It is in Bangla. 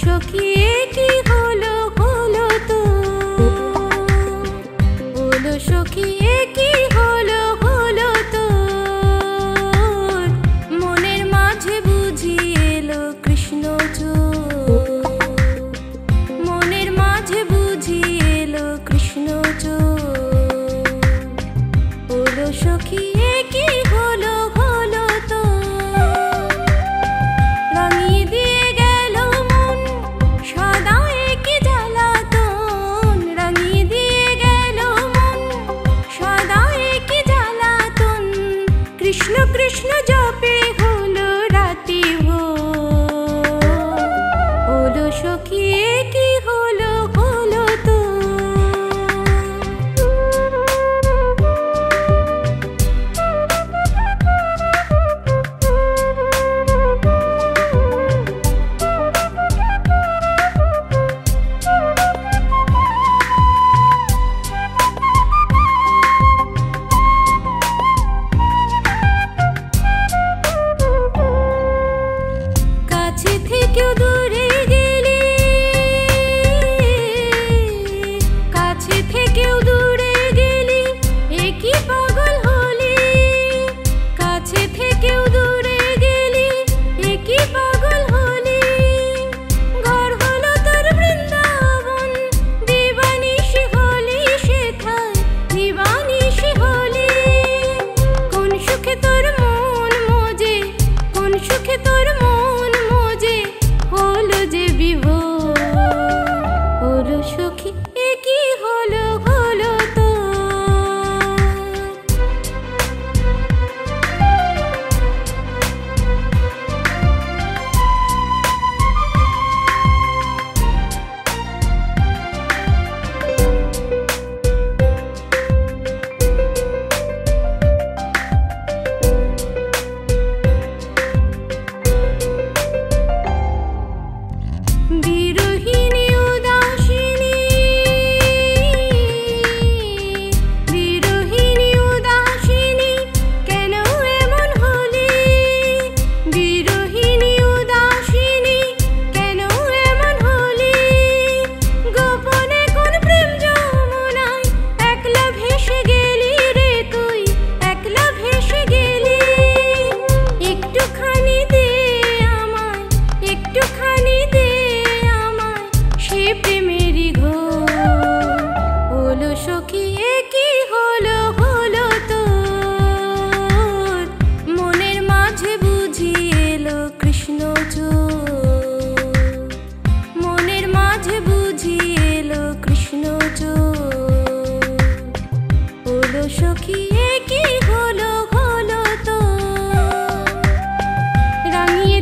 সখী কি হলো হলো তো, বলো সখী কি হলো হলো তো, মনের মাঝে বুঝি এলো কৃষ্ণ চোর, মনের মাঝে বুঝি এলো কৃষ্ণ চোর, বলো সখী কি হলো হলো তো, রাঙিয়ে দিয়ে গেল মন সদা কি জ্বালাতন, রাঙিয়ে দিয়ে গেল মন সদা কি জ্বালাতন, কৃষ্ণ কৃষ্ণ জপে হলো রাতি ভোর, বলো সখী কি হলো হলো তো। কাছে থেকেও দূরে গেলি, কাছে থেকেও দূরে গেলি, একই পাগল হলি, কাছে থেকেও দূরে গেলি, একই পাগল হলি, ঘর হলো তোর বৃন্দাবন, দিবানিশি হলি সেথায়, দিবানিশি হলি, কোন সুখে তোর মন মজে, কোন সুখে তোর মন মজে, হলো যে বিভোর, হলো সখী কি হলো হলো তো। বিরহিণী উদাসিনী, বিরহিণী উদাসিনী, কেন এমন হলি, বিরহিণী উদাসিনী, কেন এমন হলি, গোপনে কোন প্রেম যমুনায় একলা ভেসে গেলি রে তুই, একলা ভেসে গেলি, একটুখানি দে আমায়, একটুখানি দে আমায় সে প্রেমেরই ঘোর, বলো সখী কি হলো হলো তো, মনের মাঝে বুঝি এলো কৃষ্ণ চোর, মনের মাঝে বুঝি এলো কৃষ্ণ চোর, বলো সখী কি হলো হলো তো, রাঙিয়ে